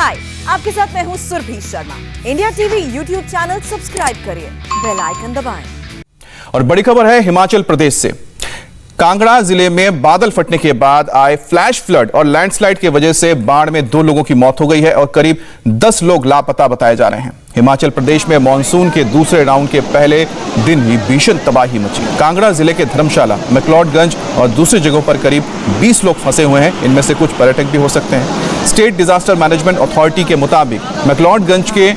हाय, आपके साथ मैं हूँ Surabhi Sharma. India TV YouTube channel subscribe करिए, बेल आइकन दबाएं। और बड़ी खबर है हिमाचल प्रदेश से। कांगड़ा जिले में बादल फटने के बाद आए फ्लैश फ्लड और लैंडस्लाइड की वजह से बाढ़ में 2 लोगों की मौत हो गई है और करीब 10 लोग लापता बताए जा रहे हैं। हिमाचल प्रदेश में मानसून के दूसरे राउंड के पहले दिन ही भीषण तबाही मची। कांगड़ा जिले के धर्मशाला, मैक्लोडगंज और दूसरी जगहों पर करीब 20 लोग फंसे हुए हैं। इनमें से कुछ पर्यटक भी हो सकते हैं। स्टेट डिजास्टर मैनेजमेंट अथॉरिटी के मुताबिक मैक्लोडगंज के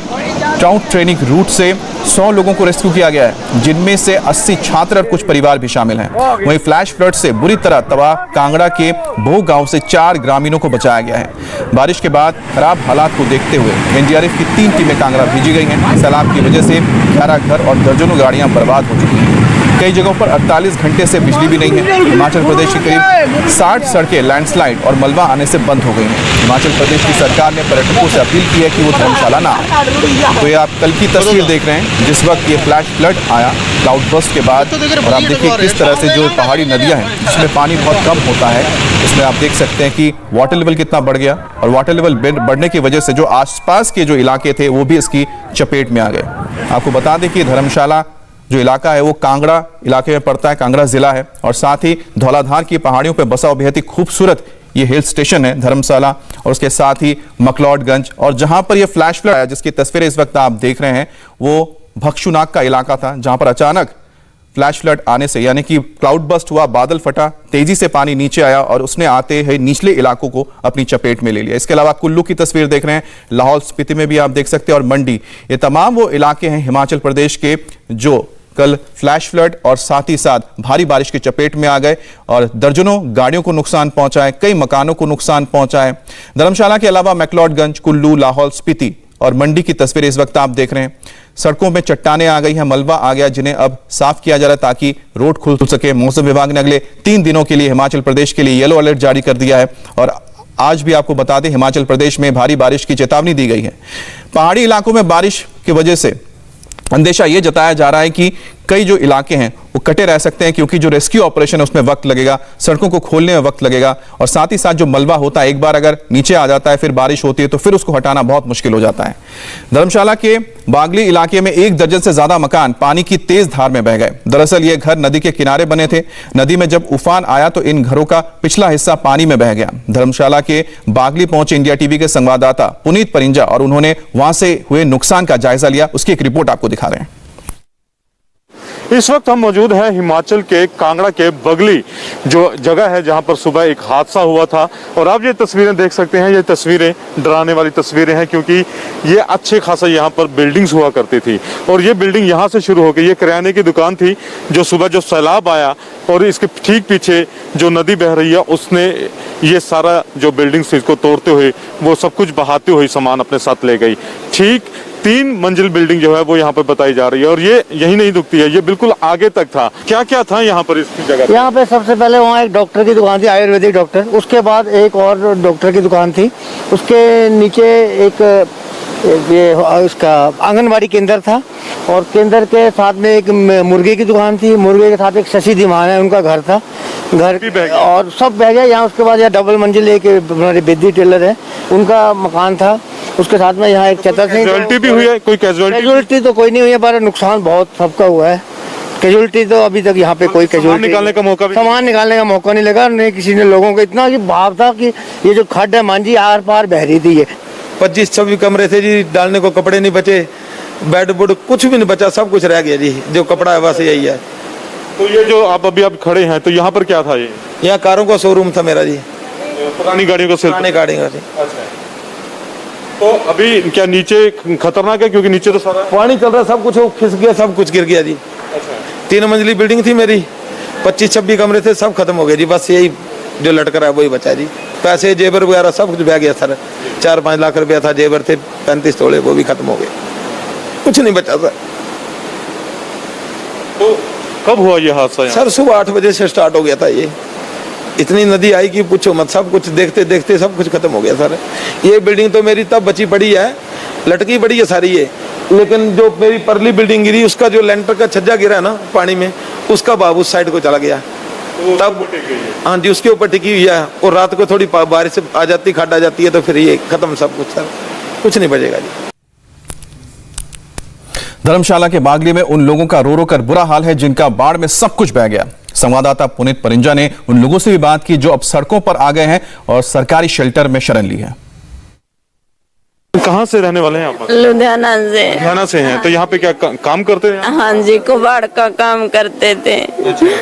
ट्राउट ट्रेनिंग रूट से 100 लोगों को रेस्क्यू किया गया है, जिनमें से 80 छात्र और कुछ परिवार भी शामिल हैं। वहीं फ्लैश फ्लड से बुरी तरह तबाह कांगड़ा के भो गांव से 4 ग्रामीणों को बचाया गया है। बारिश के बाद खराब हालात को देखते हुए एनडीआरएफ की 3 टीमें कांगड़ा भेजी गई हैं। सैलाब की वजह से 11 घर और दर्जनों गाड़ियां बर्बाद हो चुकी हैं। कई जगहों पर 48 घंटे से बिजली भी नहीं है। हिमाचल प्रदेश की करीब 60 सड़कें लैंडस्लाइड और मलबा आने से बंद हो गई हैं। हिमाचल प्रदेश की सरकार ने पर्यटकों से अपील की है कि वो धर्मशाला ना आए। तो ये आप कल की तस्वीर देख रहे हैं, जिस वक्त ये फ्लैश फ्लड आया क्लाउड बर्स्ट के बाद। और आप देखिए किस तरह से जो पहाड़ी नदियां हैं जिसमें पानी बहुत कम होता है, इसमें आप देख सकते हैं कि वाटर लेवल कितना बढ़ गया। और वाटर लेवल बढ़ने की वजह से जो आसपास के जो इलाके थे वो भी इसकी चपेट में आ गए। आपको बता दें कि धर्मशाला जो इलाका है वो कांगड़ा इलाके में पड़ता है, कांगड़ा जिला है। और साथ ही धौलाधार की पहाड़ियों पर बसा बेहद ही खूबसूरत ये हिल स्टेशन है धर्मशाला, और उसके साथ ही मैक्लोडगंज। और जहां पर ये फ्लैश फ्लड आया, जिसकी तस्वीरें इस वक्त आप देख रहे हैं, वो भक्षुनाग का इलाका था, जहां पर अचानक फ्लैश फ्लड आने से यानी कि क्लाउड बस्ट हुआ, बादल फटा, तेजी से पानी नीचे आया और उसने आते ही निचले इलाकों को अपनी चपेट में ले लिया। इसके अलावा कुल्लू की तस्वीर देख रहे हैं, लाहौल स्पीति में भी आप देख सकते हैं, और मंडी। ये तमाम वो इलाके हैं हिमाचल प्रदेश के जो कल फ्लैश फ्लड और साथ ही साथ भारी बारिश की चपेट में आ गए और दर्जनों गाड़ियों को नुकसान पहुंचा है, कई मकानों को नुकसान पहुंचा है। धर्मशाला के अलावा मैक्लोडगंज, कुल्लू, लाहौल स्पीति और मंडी की तस्वीरें इस वक्त आप देख रहे हैं। सड़कों में चट्टानें आ गई हैं, मलबा आ गया, जिन्हें अब साफ किया जा रहा है ताकि रोड खुल सके। मौसम विभाग ने अगले 3 दिनों के लिए हिमाचल प्रदेश के लिए येलो अलर्ट जारी कर दिया है। और आज भी आपको बता दें, हिमाचल प्रदेश में भारी बारिश की चेतावनी दी गई है। पहाड़ी इलाकों में बारिश की वजह से अंदेशा यह जताया जा रहा है कि कई जो इलाके हैं वो कटे रह सकते हैं, क्योंकि जो रेस्क्यू ऑपरेशन है उसमें वक्त लगेगा, सड़कों को खोलने में वक्त लगेगा। और साथ ही साथ जो मलबा होता है, एक बार अगर नीचे आ जाता है, फिर बारिश होती है तो फिर उसको हटाना बहुत मुश्किल हो जाता है। धर्मशाला के बागली इलाके में 1 दर्जन से ज्यादा मकान पानी की तेज धार में बह गए। दरअसल ये घर नदी के किनारे बने थे। नदी में जब उफान आया तो इन घरों का पिछला हिस्सा पानी में बह गया। धर्मशाला के बागली पहुंचे इंडिया टीवी के संवाददाता पुनीत परिंजा और उन्होंने वहां से हुए नुकसान का जायजा लिया। उसकी एक रिपोर्ट आपको दिखा रहे हैं। इस वक्त हम मौजूद हैं हिमाचल के कांगड़ा के बगली जो जगह है, जहां पर सुबह एक हादसा हुआ था। और आप ये तस्वीरें देख सकते हैं, ये तस्वीरें डराने वाली तस्वीरें हैं, क्योंकि ये अच्छे खासा यहाँ पर बिल्डिंग्स हुआ करती थी। और ये बिल्डिंग यहाँ से शुरू होकर ये किराने की दुकान थी, जो सुबह जो सैलाब आया और इसके ठीक पीछे जो नदी बह रही है उसने ये सारा जो बिल्डिंग्स इसको तोड़ते हुए वो सब कुछ बहाते हुए सामान अपने साथ ले गई। ठीक 3 मंजिल बिल्डिंग जो है वो यहाँ पर बताई जा रही है। और ये यही नहीं रुकती है, ये बिल्कुल आगे तक था। क्या क्या था यहाँ पर इसकी जगह? यहाँ पे सबसे पहले वहाँ एक डॉक्टर की दुकान थी, आयुर्वेदिक डॉक्टर। उसके बाद एक और डॉक्टर की दुकान थी। उसके नीचे एक ये उसका आंगनबाड़ी केंद्र था, और केंद्र के साथ में एक मुर्गे की दुकान थी। मुर्गे के साथ एक शशि धीमान है, उनका घर था, घर और सब बह गया यहाँ। उसके बाद यहाँ डबल मंजिल एक हमारे बेदी टेलर है, उनका मकान था। उसके साथ में यहाँ एक चतर सिंह भी हुई है। कोई कैजुअलिटी तो कोई नहीं हुई है, पर नुकसान बहुत सबका हुआ है। कैजुअलिटी तो अभी तक यहाँ पे कोई कैजुअलिटी निकालने का मौका भी सामान निकालने का मौका नहीं लगा। नहीं किसी ने लोगों को इतना कि भाव था कि ये जो खड्ड है मांझी आर पार बह रही थी। ये 25-26 कमरे थे जी, डालने को कपड़े नहीं बचे, बेड बुड कुछ भी नहीं बचा, सब कुछ रह गया जी। जो कपड़ा है बस यही है। तो ये जो आप अभी खड़े हैं, तो यहाँ पर क्या था? ये यहाँ कारों का शोरूम था मेरा जी, पुरानी गाड़ियों का पुरानी गाड़ी का। अच्छा, तो अभी क्या नीचे खतरनाक है? क्योंकि नीचे तो सारा पानी चल रहा है, सब कुछ खिस गया, सब कुछ गिर गया जी। अच्छा। 3 मंजिली बिल्डिंग थी मेरी, 25-26 कमरे थे, सब खत्म हो गए जी। बस यही जो लटक रहा है वही बचा जी। पैसे जेवर वगैरह सब कुछ बह गया सर। 4-5 लाख रुपया था, जेवर थे 35 तोले, वो भी खत्म हो गए, कुछ नहीं बचा सर। तो कब हुआ ये हादसा? सर सुबह 8 बजे से स्टार्ट हो गया था। ये इतनी नदी आई कि पूछो मत, सब कुछ देखते देखते सब कुछ खत्म हो गया सर। ये बिल्डिंग तो मेरी तब बची पड़ी है, लटकी पड़ी है सारी ये। लेकिन जो मेरी परली बिल्डिंग गिरी, उसका जो लेंटर का छज्जा गिरा ना पानी में, उसका बाबू उस साइड को चला गया। तब हाँ जी, उसके ऊपर टिकी हुई है। और रात को थोड़ी बारिश आ जाती, खड्ड आ जाती है, तो फिर ये खत्म सब कुछ सर। कुछ नहीं बचेगा जी। धर्मशाला के बागली में उन लोगों का रो रो कर बुरा हाल है जिनका बाढ़ में सब कुछ बह गया। संवाददाता पुनीत परिंजा ने उन लोगों से भी बात की जो अब सड़कों पर आ गए हैं और सरकारी शेल्टर में शरण ली है। कहाँ से रहने वाले हैं आप? लुधियाना से। लुधियाना से हैं, तो यहाँ पे क्या काम करते हैं? हाँ जी, कुबाड़ का काम करते थे।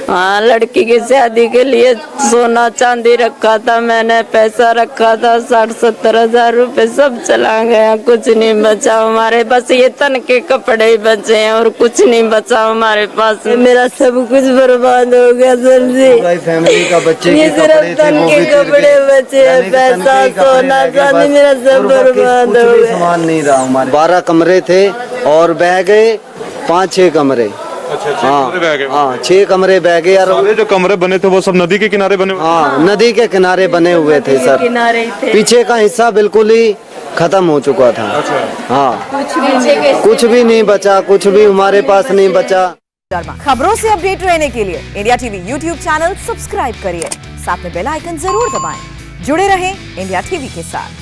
हाँ, लड़की की शादी के लिए सोना चांदी रखा था, मैंने पैसा रखा था 60-70 हजार रुपए, सब चला गया, कुछ नहीं बचा हमारे, बस ये तन के कपड़े ही बचे हैं और कुछ नहीं बचा हमारे पास। मेरा सब कुछ बर्बाद हो गया सर जी। फैमिली का बच्चे ये सिर्फ तन के कपड़े बचे हैं, पैसा सोना चांदी मेरा सब बर्बाद हो गया। सामान नहीं रहा हमारे। 12 कमरे थे और बह गए 5-6 कमरे। अच्छा, हाँ 6 कमरे बह गए यार। सारे जो कमरे बने थे वो सब नदी के किनारे बने हुए? हाँ, नदी के किनारे बने हुए थे सर। किनारे थे। पीछे का हिस्सा बिल्कुल ही खत्म हो चुका था। हाँ, कुछ भी नहीं बचा, कुछ भी हमारे पास नहीं बचा। खबरों से अपडेट रहने के लिए India TV YouTube channel subscribe करिए, साथ में बेल आइकन जरूर दबाएं। जुड़े रहें इंडिया टीवी के साथ।